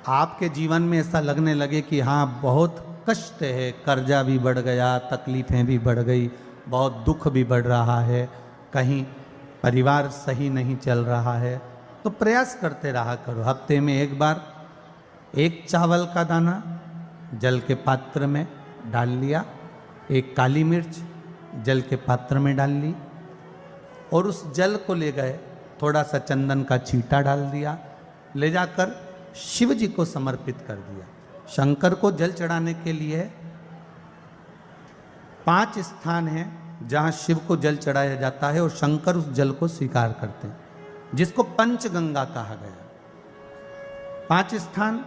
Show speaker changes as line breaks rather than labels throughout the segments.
आपके जीवन में ऐसा लगने लगे कि हाँ बहुत कष्ट है, कर्जा भी बढ़ गया, तकलीफ़ें भी बढ़ गई, बहुत दुख भी बढ़ रहा है, कहीं परिवार सही नहीं चल रहा है, तो प्रयास करते रहा करो। हफ्ते में एक बार एक चावल का दाना जल के पात्र में डाल लिया, एक काली मिर्च जल के पात्र में डाल ली और उस जल को ले गए, थोड़ा सा चंदन का छींटा डाल दिया, ले जाकर शिव जी को समर्पित कर दिया। शंकर को जल चढ़ाने के लिए 5 स्थान हैं जहां शिव को जल चढ़ाया जाता है और शंकर उस जल को स्वीकार करते हैं, जिसको पंचगंगा कहा गया। 5 स्थान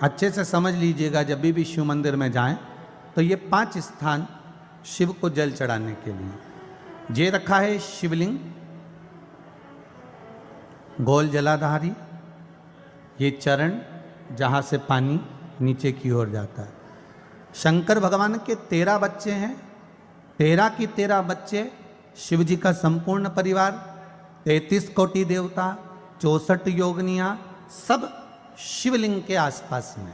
अच्छे से समझ लीजिएगा, जब भी शिव मंदिर में जाएं तो ये 5 स्थान शिव को जल चढ़ाने के लिए ये रखा है। शिवलिंग, गोल जलाधारी, ये चरण जहाँ से पानी नीचे की ओर जाता है। शंकर भगवान के 13 बच्चे हैं, 13 की 13 बच्चे, शिव जी का संपूर्ण परिवार, 33 कोटि देवता, 64 योगनियाँ, सब शिवलिंग के आसपास में।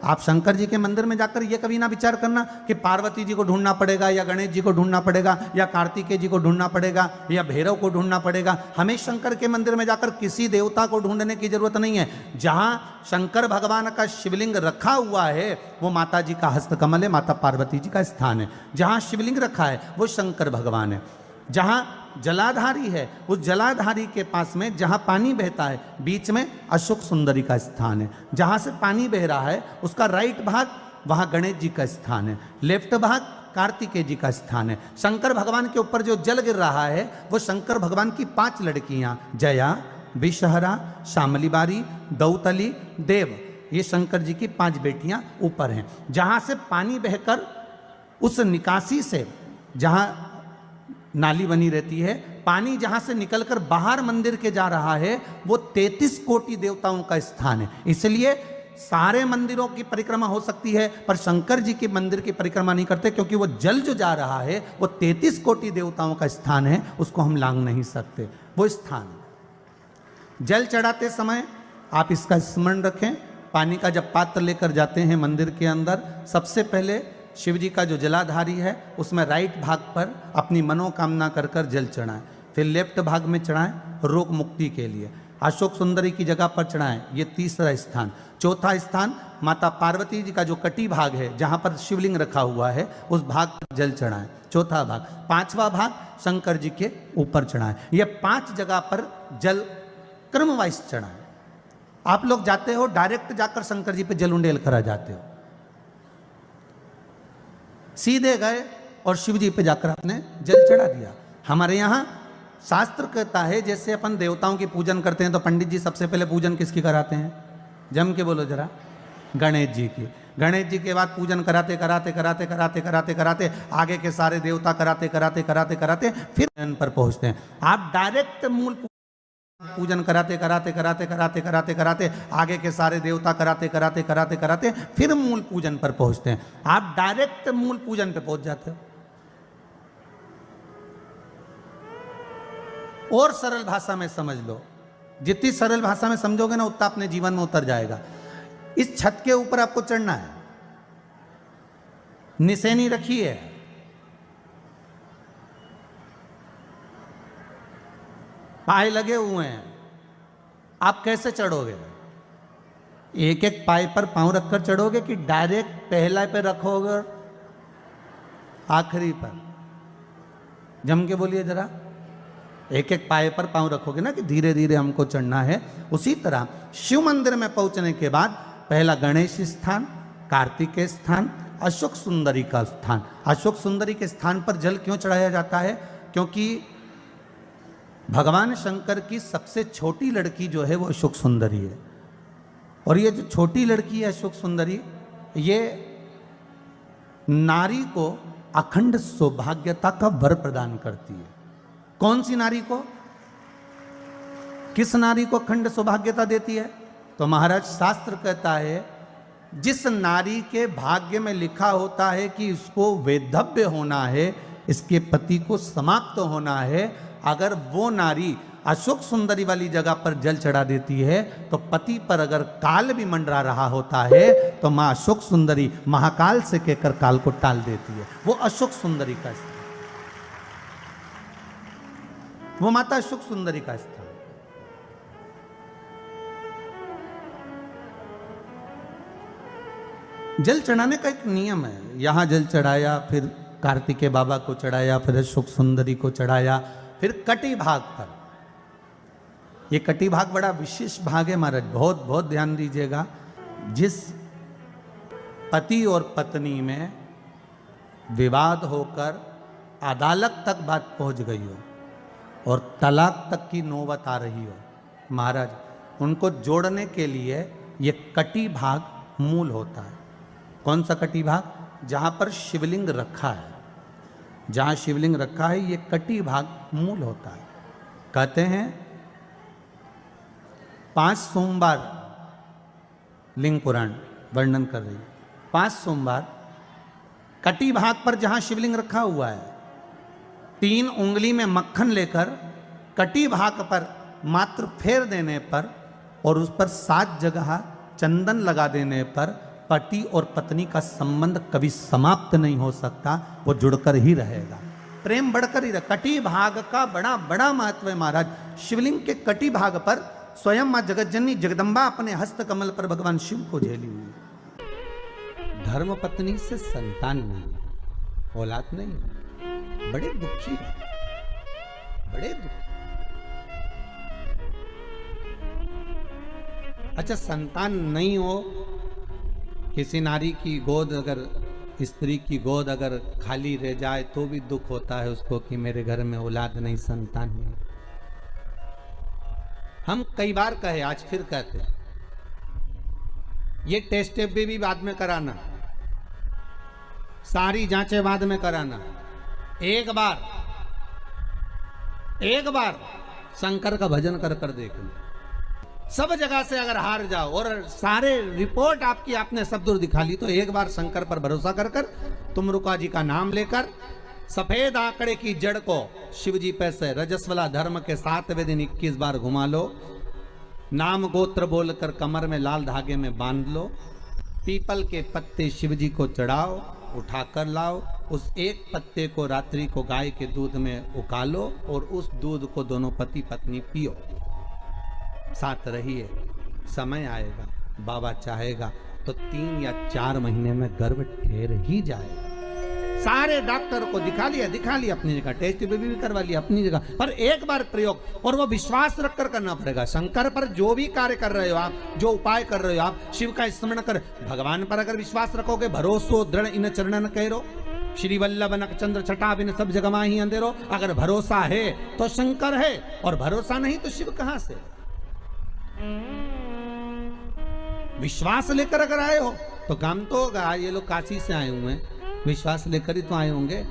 आप शंकर जी के मंदिर में जाकर ये कभी ना विचार करना कि पार्वती जी को ढूंढना पड़ेगा या गणेश जी को ढूंढना पड़ेगा या कार्तिकेय जी को ढूंढना पड़ेगा या भैरव को ढूंढना पड़ेगा। हमें शंकर के मंदिर में जाकर किसी देवता को ढूंढने की जरूरत नहीं है। जहां शंकर भगवान का शिवलिंग रखा हुआ है वो माता जी का हस्तकमल है, माता पार्वती जी का स्थान है। जहां शिवलिंग रखा है वो शंकर भगवान है। जहां जलाधारी है उस जलाधारी के पास में जहां पानी बहता है बीच में अशोक सुंदरी का स्थान है। जहां से पानी बह रहा है उसका राइट भाग वहां गणेश जी का स्थान है, लेफ्ट भाग कार्तिकेय जी का स्थान है। शंकर भगवान के ऊपर जो जल गिर रहा है वो शंकर भगवान की 5 लड़कियां, जया, विषहरा, शामली बारी, दौतली, देव, ये शंकर जी की 5 बेटियां ऊपर हैं। जहां से पानी बहकर उस निकासी से, जहां नाली बनी रहती है, पानी जहां से निकलकर बाहर मंदिर के जा रहा है वो 33 कोटि देवताओं का स्थान है। इसलिए सारे मंदिरों की परिक्रमा हो सकती है पर शंकर जी के मंदिर की परिक्रमा नहीं करते, क्योंकि वो जल जो जा रहा है वो 33 कोटि देवताओं का स्थान है, उसको हम लांघ नहीं सकते। वो स्थान जल चढ़ाते समय आप इसका स्मरण रखें। पानी का जब पात्र लेकर जाते हैं मंदिर के अंदर, सबसे पहले शिव जी का जो जलाधारी है उसमें राइट भाग पर अपनी मनोकामना कर कर जल चढ़ाएं, फिर लेफ्ट भाग में चढ़ाएं रोग मुक्ति के लिए। अशोक सुंदरी की जगह पर चढ़ाएं, ये 3रा स्थान। 4था स्थान माता पार्वती जी का जो कटी भाग है जहां पर शिवलिंग रखा हुआ है उस भाग पर जल चढ़ाएं, 4था भाग। 5वां भाग शंकर जी के ऊपर चढ़ाएं। ये 5 जगह पर जल क्रम वाइज चढ़ाएं। आप लोग जाते हो डायरेक्ट जाकर शंकर जी पे जल उंडेल करा जाते हो, सीधे गए और शिव जी पे जाकर आपने जल चढ़ा दिया। हमारे यहाँ शास्त्र कहता है जैसे अपन देवताओं की पूजन करते हैं तो पंडित जी सबसे पहले पूजन किसकी कराते हैं? जम के बोलो जरा, गणेश जी की। गणेश जी के बाद पूजन कराते कराते कराते कराते कराते कराते आगे के सारे देवता कराते कराते कराते कराते फिर पर पहुंचते हैं। आप डायरेक्ट मूल पूजन कराते कराते कराते कराते कराते कराते आगे के सारे देवता कराते कराते कराते कराते फिर मूल पूजन पर पहुंचते हैं। आप डायरेक्ट मूल पूजन पे पहुंच जाते हो। और सरल भाषा में समझ लो, जितनी सरल भाषा में समझोगे ना उतना अपने जीवन में उतर जाएगा। इस छत के ऊपर आपको चढ़ना है, निशानी रखी है, पाए लगे हुए हैं, आप कैसे चढ़ोगे? एक एक पाए पर पांव रखकर चढ़ोगे कि डायरेक्ट पहला पे रखोगे और आखिरी पर? जम के बोलिए जरा, एक एक पाए पर पांव रखोगे ना कि धीरे धीरे हमको चढ़ना है। उसी तरह शिव मंदिर में पहुंचने के बाद पहला गणेश स्थान, कार्तिकेय स्थान, अशोक सुंदरी का स्थान। अशोक सुंदरी के स्थान पर जल क्यों चढ़ाया जाता है? क्योंकि भगवान शंकर की सबसे छोटी लड़की जो है वो अशोक सुंदरी है, और ये जो छोटी लड़की है अशोक सुंदरी, ये नारी को अखंड सौभाग्यता का वर प्रदान करती है। कौन सी नारी को? किस नारी को अखंड सौभाग्यता देती है? तो महाराज शास्त्र कहता है जिस नारी के भाग्य में लिखा होता है कि इसको वैधव्य होना है, इसके पति को समाप्त होना है। अगर वो नारी अशोक सुंदरी वाली जगह पर जल चढ़ा देती है तो पति पर अगर काल भी मंडरा रहा होता है तो माँ अशोक सुंदरी महाकाल से कहकर काल को टाल देती है। वो अशोक सुंदरी का स्थान, वो माता अशोक सुंदरी का स्थान। जल चढ़ाने का एक नियम है। यहां जल चढ़ाया, फिर कार्तिकेय बाबा को चढ़ाया, फिर अशोक सुंदरी को चढ़ाया, फिर कटी भाग पर। ये कटी भाग बड़ा विशेष भाग है महाराज, बहुत बहुत ध्यान दीजिएगा। जिस पति और पत्नी में विवाद होकर अदालत तक बात पहुंच गई हो और तलाक तक की नौबत आ रही हो, महाराज उनको जोड़ने के लिए ये कटी भाग मूल होता है। कौन सा कटी भाग? जहां पर शिवलिंग रखा है, जहां शिवलिंग रखा है ये कटी भाग मूल होता है। कहते हैं 5 सोमवार लिंग पुराण वर्णन कर रही है। 5 सोमवार कटी भाग पर जहां शिवलिंग रखा हुआ है, 3 उंगली में मक्खन लेकर कटी भाग पर मात्र फेर देने पर और उस पर 7 जगह चंदन लगा देने पर पति और पत्नी का संबंध कभी समाप्त नहीं हो सकता, वो जुड़कर ही रहेगा, प्रेम बढ़कर ही रहेगा। कटी भाग का बड़ा बड़ा महत्व है महाराज। शिवलिंग के कटी भाग पर स्वयं मां जगतजननी जगदम्बा अपने हस्त कमल पर भगवान शिव को झेली हुई। धर्म पत्नी से संतान नहीं, औलाद नहीं, बड़े दुखी है, बड़े दुखी। अच्छा, संतान नहीं हो, किसी नारी की गोद अगर, स्त्री की गोद अगर खाली रह जाए तो भी दुख होता है उसको कि मेरे घर में औलाद नहीं, संतान नहीं। हम कई बार कहे, आज फिर कहते हैं, ये टेस्ट भी बाद में कराना, सारी जांचें बाद में कराना। एक बार शंकर का भजन कर कर देख लो। सब जगह से अगर हार जाओ और सारे रिपोर्ट आपकी आपने सब दूर दिखा ली तो एक बार शंकर पर भरोसा कर कर तुम रुका जी का नाम लेकर सफेद आंकड़े की जड़ को शिव जी पे से रजस्वला धर्म के 7वें दिन 21 बार घुमा लो। नाम गोत्र बोलकर कमर में लाल धागे में बांध लो। पीपल के पत्ते शिव जी को चढ़ाओ, उठाकर लाओ। उस एक पत्ते को रात्रि को गाय के दूध में उकालो और उस दूध को दोनों पति पत्नी पियो। साथ रहिए, समय आएगा, बाबा चाहेगा तो 3 या 4 महीने में गर्भ ठहर ही जाएगा। सारे डॉक्टर को दिखा लिया अपनी जगह, टेस्ट भी करवा लिया अपनी जगह, पर एक बार प्रयोग, और वो विश्वास रखकर करना पड़ेगा। शंकर पर जो भी कार्य कर रहे हो आप, जो उपाय कर रहे हो आप, शिव का स्मरण कर, भगवान पर अगर विश्वास रखोगे, भरोसो दृढ़ इन चरणन कहो, श्री वल्लभ नक चंद्र छटा बिन सब जगह माही अंधेरो। अगर भरोसा है तो शंकर है, और भरोसा नहीं तो शिव कहां से? विश्वास लेकर अगर आए हो तो काम तो होगा। ये लोग काशी से आए हुए हैं, विश्वास लेकर ही तो आए होंगे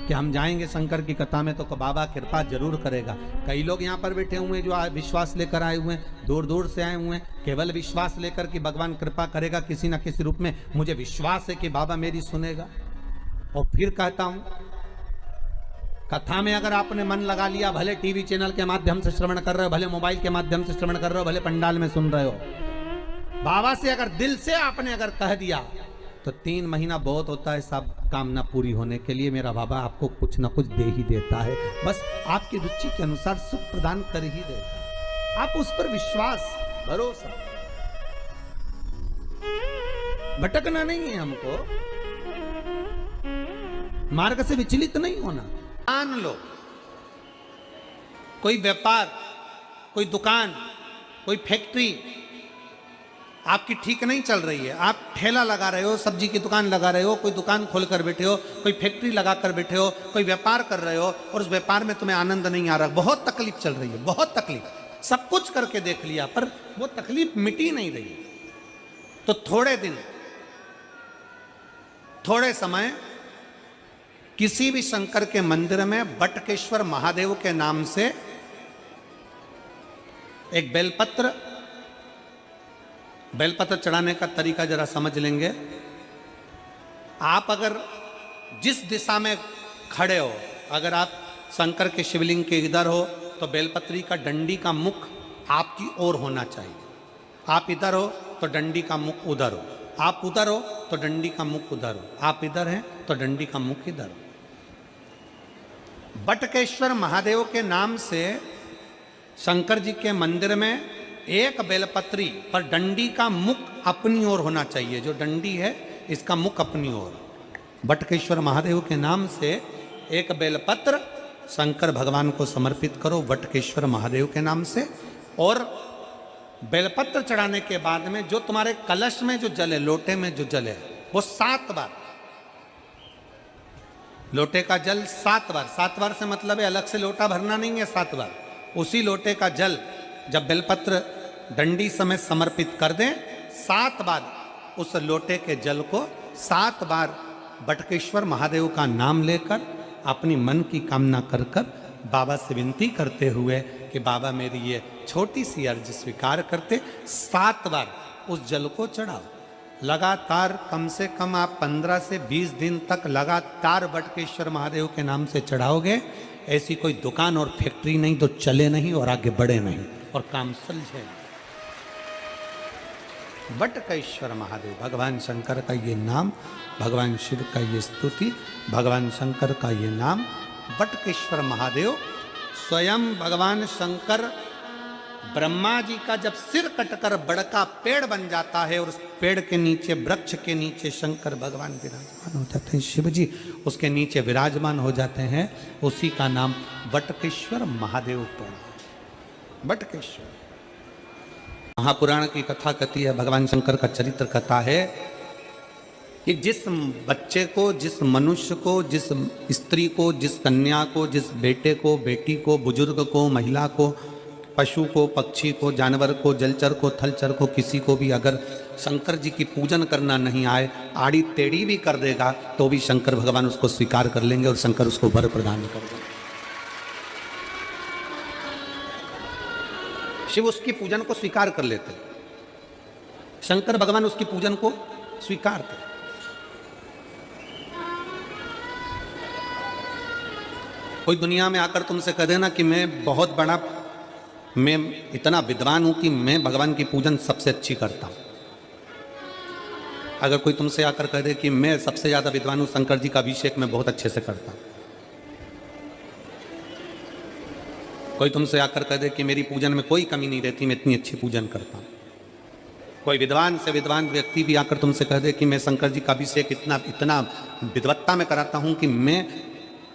कि हम जाएंगे शंकर की कथा में तो बाबा कृपा जरूर करेगा। कई लोग यहाँ पर बैठे हुए हैं जो विश्वास लेकर आए हुए हैं, दूर दूर से आए हुए हैं, केवल विश्वास लेकर कि भगवान कृपा करेगा किसी ना किसी रूप में, मुझे विश्वास है कि बाबा मेरी सुनेगा। और फिर कहता हूं, कथा में अगर आपने मन लगा लिया, भले टीवी चैनल के माध्यम से श्रवण कर रहे हो, भले मोबाइल के माध्यम से श्रवण कर रहे हो, भले पंडाल में सुन रहे हो, बाबा से अगर दिल से आपने अगर कह दिया तो 3 महीना बहुत होता है सब कामना पूरी होने के लिए। मेरा बाबा आपको कुछ ना कुछ दे ही देता है, बस आपकी रुचि के अनुसार सुख प्रदान कर ही देता है। आप उस पर विश्वास, भरोसा, भटकना नहीं है हमको, मार्ग से विचलित नहीं होना। मान लो कोई व्यापार, कोई दुकान, कोई फैक्ट्री आपकी ठीक नहीं चल रही है, आप ठेला लगा रहे हो, सब्जी की दुकान लगा रहे हो, कोई दुकान खोल कर बैठे हो, कोई फैक्ट्री लगा कर बैठे हो, कोई व्यापार कर रहे हो और उस व्यापार में तुम्हें आनंद नहीं आ रहा, बहुत तकलीफ चल रही है, बहुत तकलीफ, सब कुछ करके देख लिया पर वो तकलीफ मिटी नहीं रही, तो थोड़े दिन, थोड़े समय किसी भी शंकर के मंदिर में बटकेश्वर महादेव के नाम से एक बेलपत्र चढ़ाने का तरीका जरा समझ लेंगे। आप अगर जिस दिशा में खड़े हो। अगर आप शंकर के शिवलिंग के इधर हो तो बेलपत्री का डंडी का मुख आपकी ओर होना चाहिए। आप इधर हो तो डंडी का मुख उधर हो, आप उधर हो तो डंडी का मुख उधर हो, आप इधर हैं तो डंडी का मुख इधर हो। बटकेश्वर महादेव के नाम से शंकर जी के मंदिर में एक बेलपत्री पर डंडी का मुख अपनी ओर होना चाहिए। जो डंडी है इसका मुख अपनी ओर। बटकेश्वर महादेव के नाम से एक बेलपत्र शंकर भगवान को समर्पित करो बटकेश्वर महादेव के नाम से। और बेलपत्र चढ़ाने के बाद में जो तुम्हारे कलश में जो जल है, लोटे में जो जल है, वो 7 बार, लोटे का जल 7 बार, 7 बार से मतलब है अलग से लोटा भरना नहीं है, 7 बार उसी लोटे का जल जब बेलपत्र डंडी समेत समर्पित कर दें, 7 बार उस लोटे के जल को 7 बार बटकेश्वर महादेव का नाम लेकर अपनी मन की कामना कर कर बाबा से विनती करते हुए कि बाबा मेरी ये छोटी सी अर्ज स्वीकार करते, 7 बार उस जल को चढ़ाओ। लगातार कम से कम आप 15 से 20 दिन तक लगातार बटकेश्वर महादेव के नाम से चढ़ाओगे। ऐसी कोई दुकान और फैक्ट्री नहीं तो चले नहीं और आगे बढ़े नहीं और काम सुलझे। बटकेश्वर महादेव, भगवान शंकर का ये नाम, भगवान शिव का ये स्तुति, भगवान शंकर का ये नाम बटकेश्वर महादेव। स्वयं भगवान शंकर ब्रह्मा जी का जब सिर कटकर बड़का पेड़ बन जाता है और उस पेड़ के नीचे, वृक्ष के नीचे शंकर भगवान विराजमान हो जाते हैं, शिव जी उसके नीचे विराजमान हो जाते हैं, उसी का नाम बटकेश्वर महादेव पर। बटकेश्वर महापुराण की कथा कहती है, भगवान शंकर का चरित्र कथा है कि जिस बच्चे को, जिस मनुष्य को, जिस स्त्री को, जिस कन्या को, जिस बेटे को, बेटी को, बुजुर्ग को, महिला को, पशु को, पक्षी को, जानवर को, जलचर को, थलचर को, किसी को भी अगर शंकर जी की पूजन करना नहीं आए, आड़ी टेढ़ी भी कर देगा तो भी शंकर भगवान उसको स्वीकार कर लेंगे और शंकर उसको वर प्रदान कर देंगे। शिव उसकी पूजन को स्वीकार कर लेते, शंकर भगवान उसकी पूजन को स्वीकार करते। कोई दुनिया में आकर तुमसे कह देना कि मैं बहुत बड़ा, मैं इतना विद्वान हूं कि मैं भगवान की पूजन सबसे अच्छी करता हूं। अगर कोई तुमसे आकर कह दे कि मैं सबसे ज्यादा विद्वान हूं, शंकर जी का अभिषेक मैं बहुत अच्छे से करता हूं। कोई तुमसे आकर कह दे कि मेरी पूजन में कोई कमी नहीं रहती, मैं इतनी अच्छी पूजन करता हूं। कोई विद्वान से विद्वान व्यक्ति भी आकर तुमसे कह दे कि मैं शंकर जी का अभिषेक इतना विद्वत्ता में कराता हूं कि मैं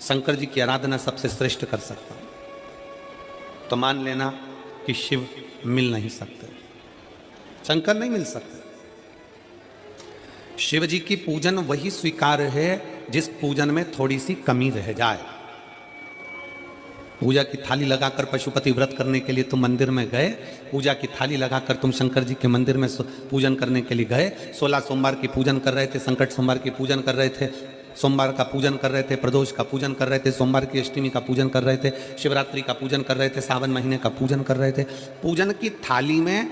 शंकर जी की आराधना सबसे श्रेष्ठ कर सकता हूं, तो मान लेना कि शिव मिल नहीं सकते, शंकर नहीं मिल सकते। शिव जी की पूजन वही स्वीकार है जिस पूजन में थोड़ी सी कमी रह जाए। पूजा की थाली लगाकर पशुपति व्रत करने के लिए तुम मंदिर में गए, पूजा की थाली लगाकर तुम शंकर जी के मंदिर में पूजन करने के लिए गए, 16 सोमवार की पूजन कर रहे थे, संकट सोमवार की पूजन कर रहे थे, सोमवार का पूजन कर रहे थे, प्रदोष का पूजन कर रहे थे, सोमवार की अष्टमी का पूजन कर रहे थे, शिवरात्रि का पूजन कर रहे थे, सावन महीने का पूजन कर रहे थे। पूजन की थाली में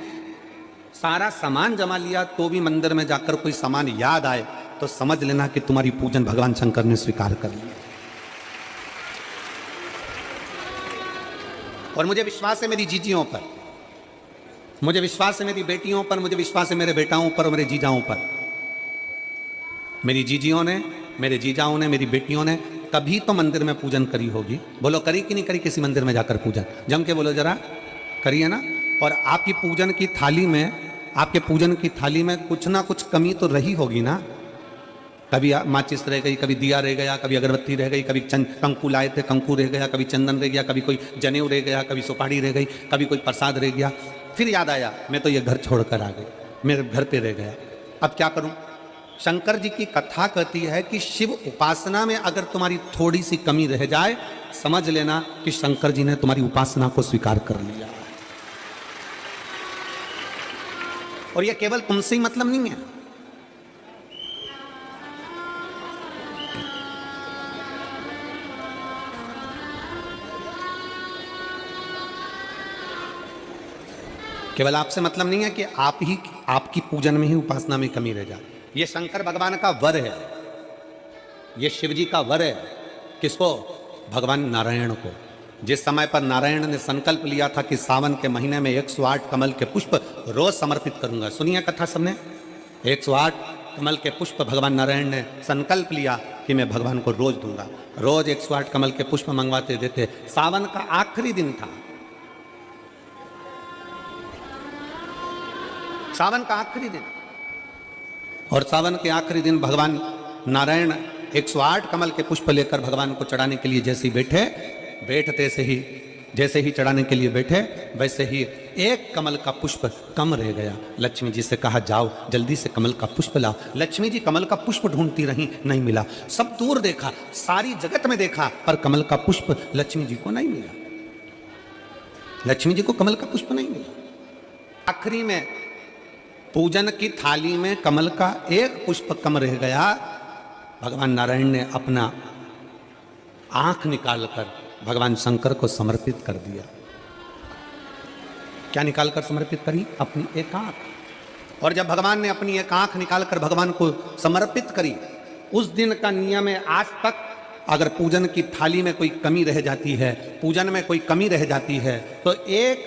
सारा सामान जमा लिया तो भी मंदिर में जाकर कोई सामान याद आए तो समझ लेना कि तुम्हारी पूजन भगवान शंकर ने स्वीकार कर ली। और मुझे विश्वास है मेरी जीजियों पर, मुझे विश्वास है मेरी बेटियों पर, मुझे विश्वास है मेरे बेटाओं पर और मेरे जीजाओं पर। मेरी जीजियों ने, मेरे जीजाओं ने, मेरी बेटियों ने कभी तो मंदिर में पूजन करी होगी। बोलो करी कि नहीं करी किसी मंदिर में जाकर पूजन? जम के बोलो जरा, करी है ना? और आपकी पूजन की थाली में, आपके पूजन की थाली में कुछ ना कुछ कमी तो रही होगी ना। कभी माचिस रह गई, कभी दिया रह गया, कभी अगरबत्ती रह गई, कभी कंकु लाए थे कंकु रह गया, कभी चंदन रह गया, कभी कोई जनेऊ रह गया, कभी सुपारी रह गई, कभी कोई प्रसाद रह गया। फिर याद आया मैं तो ये घर छोड़कर आ गई, मेरे घर पे रह गया, अब क्या करूं? शंकर जी की कथा कहती है कि शिव उपासना में अगर तुम्हारी थोड़ी सी कमी रह जाए, समझ लेना कि शंकर जी ने तुम्हारी उपासना को स्वीकार कर लिया। और यह केवल तुमसे ही मतलब नहीं है, केवल आपसे मतलब नहीं है कि आपकी पूजन में ही, उपासना में कमी रह जाए। ये शंकर भगवान का वर है, ये शिव जी का वर है किसको? भगवान नारायण को। जिस समय पर नारायण ने संकल्प लिया था कि सावन के महीने में 108 कमल के पुष्प रोज समर्पित करूंगा। सुनिए कथा सबने, 108 कमल के पुष्प भगवान नारायण ने संकल्प लिया कि मैं भगवान को रोज दूंगा। रोज 108 कमल के पुष्प मंगवाते देते। सावन का आखिरी दिन था, सावन का आखिरी दिन, और सावन के आखिरी दिन भगवान नारायण 108 कमल के पुष्प लेकर भगवान को चढ़ाने के लिए जैसे ही बैठते से ही जैसे ही चढ़ाने के लिए बैठे, वैसे ही एक कमल का पुष्प कम रह गया। लक्ष्मी जी से कहा जाओ जल्दी से कमल का पुष्प लाओ। लक्ष्मी जी कमल का पुष्प ढूंढती रही, नहीं मिला। सब दूर देखा, सारी जगत में देखा, पर कमल का पुष्प लक्ष्मी जी को नहीं मिला। लक्ष्मी जी को कमल का पुष्प नहीं मिला। आखिरी में पूजन की थाली में कमल का एक पुष्प कम रह गया। भगवान नारायण ने अपना आंख निकालकर भगवान शंकर को समर्पित कर दिया। क्या निकालकर समर्पित करी? अपनी एक आंख। और जब भगवान ने अपनी एक आंख निकालकर भगवान को समर्पित करी, उस दिन का नियम है आज तक, अगर पूजन की थाली में कोई कमी रह जाती है, पूजन में कोई कमी रह जाती है, तो एक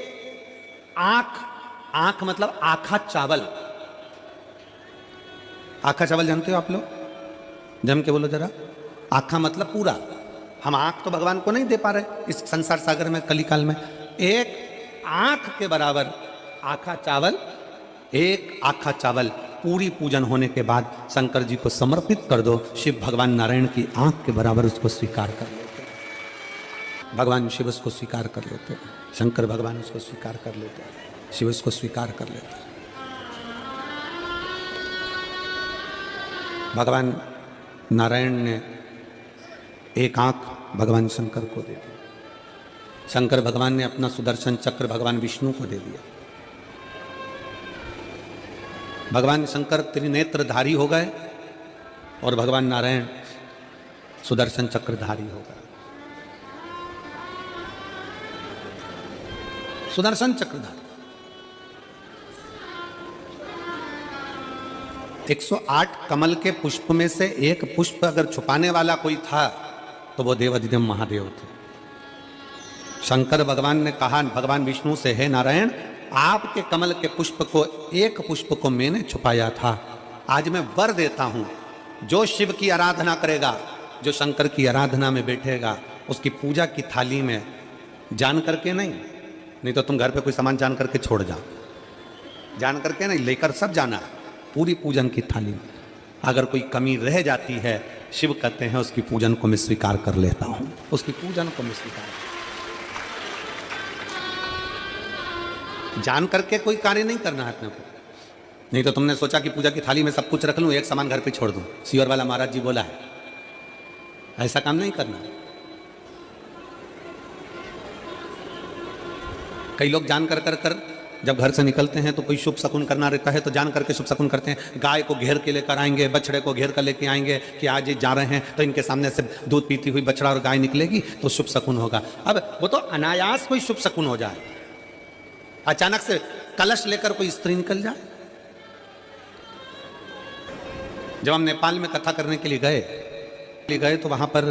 आंख मतलब आखा चावल। आखा चावल जानते हो आप लोग? जम के बोलो जरा। आखा मतलब पूरा। हम आंख तो भगवान को नहीं दे पा रहे इस संसार सागर में, कलिकाल में। एक आंख के बराबर आखा चावल, एक आखा चावल पूरी पूजन होने के बाद शंकर जी को समर्पित कर दो। शिव भगवान नारायण की आंख के बराबर उसको स्वीकार कर लेते। भगवान शिव उसको स्वीकार कर लेते, शंकर भगवान उसको स्वीकार कर लेते, शिव उसको स्वीकार कर लेते। भगवान नारायण ने एक आंख भगवान शंकर को दे दी। शंकर भगवान ने अपना सुदर्शन चक्र भगवान विष्णु को दे दिया। भगवान शंकर त्रिनेत्रधारी हो गए और भगवान नारायण सुदर्शन चक्रधारी हो गए। सुदर्शन चक्रधारी 108 कमल के पुष्प में से एक पुष्प अगर छुपाने वाला कोई था तो वो देवाधिदेव महादेव थे। शंकर भगवान ने कहा भगवान विष्णु से, हे नारायण, आपके कमल के पुष्प को, एक पुष्प को मैंने छुपाया था। आज मैं वर देता हूं, जो शिव की आराधना करेगा, जो शंकर की आराधना में बैठेगा, उसकी पूजा की थाली में जान करके नहीं तो तुम घर पे कोई सामान जान करके छोड़ जाओ, जान करके नहीं, लेकर सब जाना है। पूरी पूजन की थाली में अगर कोई कमी रह जाती है, शिव कहते हैं उसकी पूजन को मैं स्वीकार कर लेता हूं, उसकी पूजन को मैं स्वीकार। जान करके कोई कार्य नहीं करना है अपने को। नहीं तो तुमने सोचा कि पूजा की थाली में सब कुछ रख लूं, एक सामान घर पे छोड़ दूं। सीवर वाला महाराज जी बोला है, ऐसा काम नहीं करना। कई लोग जान कर जब घर से निकलते हैं तो कोई शुभ शकुन करना रहता है तो जान करके शुभ शकुन करते हैं। गाय को घेर के लेकर आएंगे, बछड़े को घेर कर लेके आएंगे कि आज ये जा रहे हैं तो इनके सामने से दूध पीती हुई बछड़ा और गाय निकलेगी तो शुभ शकुन होगा। अब वो तो अनायास कोई शुभ शकुन हो जाए, अचानक से कलश लेकर कोई स्त्री निकल जाए। जब हम नेपाल में कथा करने के लिए गए तो वहां पर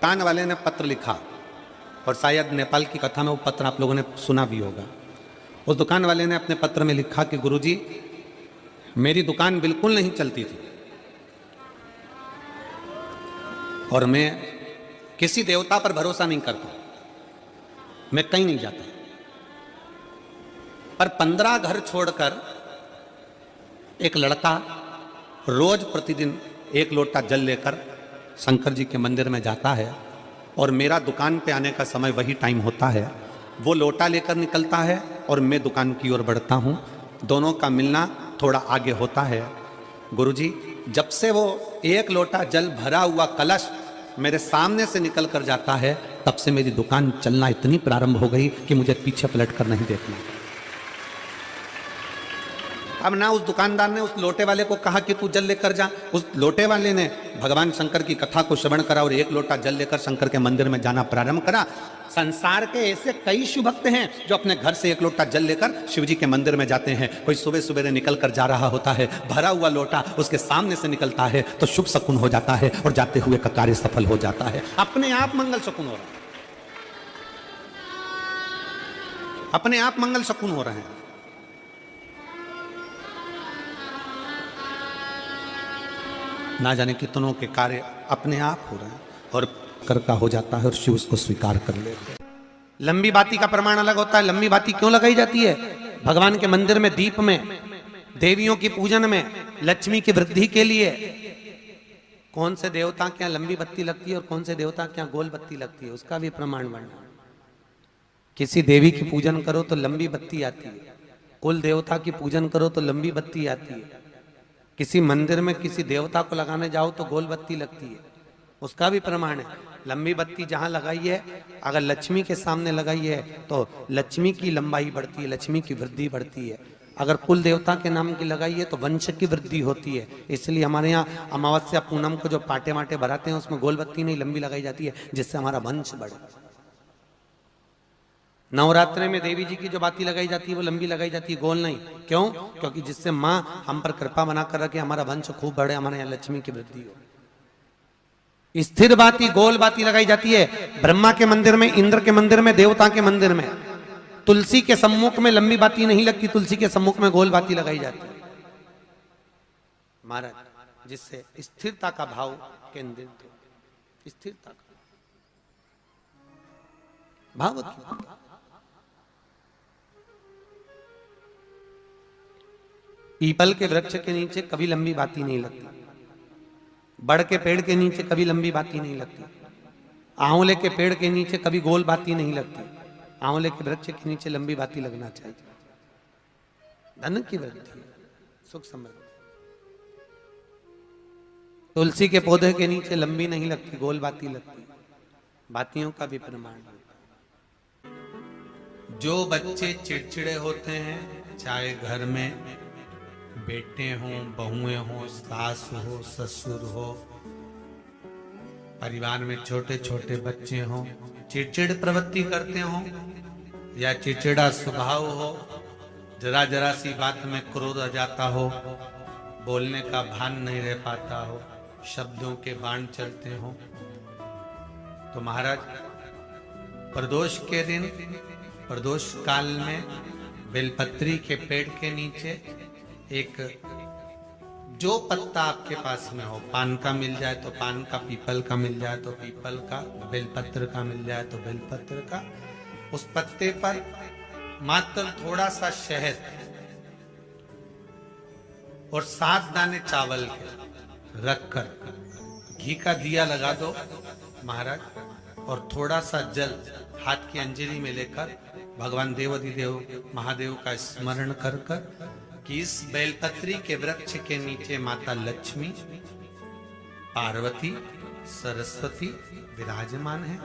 कान वाले ने पत्र लिखा, और शायद नेपाल की कथा में वो पत्र आप लोगों ने सुना भी होगा। उस दुकान वाले ने अपने पत्र में लिखा कि गुरुजी, मेरी दुकान बिल्कुल नहीं चलती थी और मैं किसी देवता पर भरोसा नहीं करता, मैं कहीं नहीं जाता, पर 15 घर छोड़कर एक लड़का रोज प्रतिदिन 1 लोटा जल लेकर शंकर जी के मंदिर में जाता है और मेरा दुकान पे आने का समय वही टाइम होता है। वो लोटा लेकर निकलता है और मैं दुकान की ओर बढ़ता हूँ, दोनों का मिलना थोड़ा आगे होता है। गुरुजी, जब से वो 1 लोटा जल भरा हुआ कलश मेरे सामने से निकल कर जाता है, तब से मेरी दुकान चलना इतनी प्रारंभ हो गई कि मुझे पीछे पलट कर नहीं देखना। अब ना उस दुकानदार ने उस लोटे वाले को कहा कि तू जल लेकर जा, उस लोटे वाले ने भगवान शंकर की कथा को श्रवण करा और एक लोटा जल लेकर शंकर के मंदिर में जाना प्रारंभ करा। संसार के ऐसे कई शिव भक्त हैं जो अपने घर से एक लोटा जल लेकर शिव जी के मंदिर में जाते हैं। कोई सुबह सुबह निकल कर जा रहा होता है, भरा हुआ लोटा उसके सामने से निकलता है तो शुभ शकुन हो जाता है और जाते हुए का कार्य सफल हो जाता है। अपने आप मंगल शकुन हो रहा है, अपने आप मंगल शकुन हो रहे हैं। ना जाने कितनों के कार्य अपने आप हो रहे हैं और कर का हो जाता है और शिव उसको स्वीकार कर लेते हैं। लंबी बाती का प्रमाण अलग होता है। लंबी बाती क्यों लगाई जाती है? भगवान के मंदिर में दीप में, देवियों की पूजन में, लक्ष्मी की वृद्धि के लिए। कौन से देवता के यहाँ लंबी बत्ती लगती है और कौन से देवता के यहाँ गोल बत्ती लगती है, उसका भी प्रमाण वर्णन। किसी देवी की पूजन करो तो लंबी बत्ती आती है, कुल देवता की पूजन करो तो लंबी बत्ती आती है। किसी मंदिर में किसी देवता को लगाने जाओ तो गोल बत्ती लगती है, उसका भी प्रमाण है। लंबी बत्ती जहां लगाई है, अगर लक्ष्मी के सामने लगाई है तो लक्ष्मी की लंबाई बढ़ती है, लक्ष्मी की वृद्धि बढ़ती है। अगर कुल देवता के नाम की लगाई है तो वंश की वृद्धि होती है। इसलिए हमारे यहाँ अमावस्या पूनम को जो पाटे माटे भराते हैं उसमें गोल बत्ती नहीं लंबी लगाई जाती है, जिससे हमारा वंश बढ़े। नवरात्रि में देवी जी की जो बाती लगाई जाती है वो लंबी लगाई जाती है, गोल नहीं। क्यों? क्योंकि जिससे माँ हम पर कृपा बना कर रखे, हमारा वंश खूब बढ़े, हमारे यहाँ लक्ष्मी की वृद्धि हो। स्थिर बाती, गोल बाती लगाई जाती है ब्रह्मा के मंदिर में, इंद्र के मंदिर में, देवता के मंदिर में। तुलसी के सम्मुख में लंबी बाती नहीं लगती, तुलसी के सम्मुख में गोल बाती लगाई जाती है महाराज, जिससे स्थिरता का भाव केंद्रित हो, स्थिरता का भाव। पीपल के वृक्ष के नीचे कभी लंबी बाती नहीं लगती, बड़ के पेड़ के नीचे कभी लंबी बाती नहीं लगती, आंवले के पेड़ के नीचे कभी गोल बाती नहीं लगती। आंवले के वृक्ष के नीचे लंबी बाती लगना चाहिए, धन की वृद्धि, सुख समृद्धि। तुलसी के पौधे के नीचे लंबी नहीं लगती, गोल बाती लगती। बातियों का भी प्रमाण। जो बच्चे चिड़चिड़े होते हैं, चाहे घर में बेटे हों, बहुएं हों, सास हो, ससुर हो, परिवार में छोटे छोटे बच्चे हों, चिड़चिड़ प्रवृत्ति करते हों या चिड़चिड़ा स्वभाव हो, जरा जरा सी बात में क्रोध आ जाता हो, बोलने का भान नहीं रह पाता हो, शब्दों के बाण चलते हो, तो महाराज प्रदोष के दिन, प्रदोष काल में बेलपत्री के पेड़ के नीचे एक जो पत्ता आपके पास में हो, पान का मिल जाए तो पान का, पीपल का मिल जाए तो पीपल का, बेलपत्र का मिल जाए तो बेलपत्र का, उस पत्ते पर मात्र थोड़ा सा शहद और 7 दाने चावल के रखकर घी का दिया लगा दो महाराज, और थोड़ा सा जल हाथ की अंजलि में लेकर भगवान देवाधिदेव महादेव का स्मरण कर कर कि इस बेलपत्री के वृक्ष के नीचे माता लक्ष्मी, पार्वती, सरस्वती विराजमान है।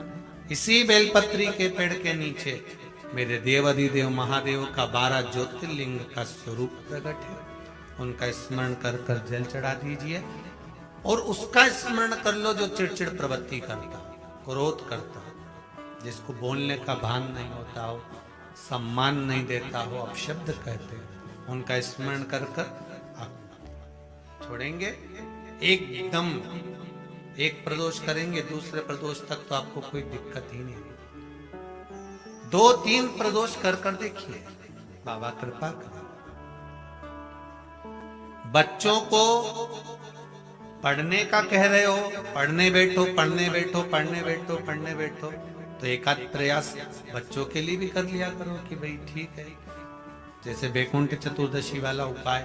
इसी बेलपत्री के पेड़ के नीचे मेरे देवाधिदेव महादेव का 12 ज्योतिर्लिंग का स्वरूप प्रकट है। उनका स्मरण कर कर जल चढ़ा दीजिए और उसका स्मरण कर लो जो चिड़चिड़ प्रवृत्ति करता, क्रोध करता, जिसको बोलने का भान नहीं होता हो, सम्मान नहीं देता हो, अपशब्द कहते हैं, उनका स्मरण कर कर आप छोड़ेंगे। एकदम एक प्रदोष करेंगे, दूसरे प्रदोष तक तो आपको कोई दिक्कत ही नहीं। 2-3 प्रदोष कर कर देखिए, बाबा कृपा करें। बच्चों को पढ़ने का कह रहे हो, पढ़ने बैठो, पढ़ने बैठो, पढ़ने बैठो, पढ़ने बैठो, तो एक आध प्रयास बच्चों के लिए भी कर लिया करो कि भाई ठीक है। जैसे बैकुंठ चतुर्दशी वाला उपाय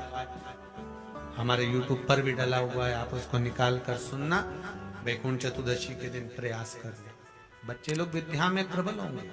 हमारे YouTube पर भी डला हुआ है, आप उसको निकाल कर सुनना। बैकुंठ चतुर्दशी के दिन प्रयास कर ले, बच्चे लोग विद्या में प्रबल होंगे।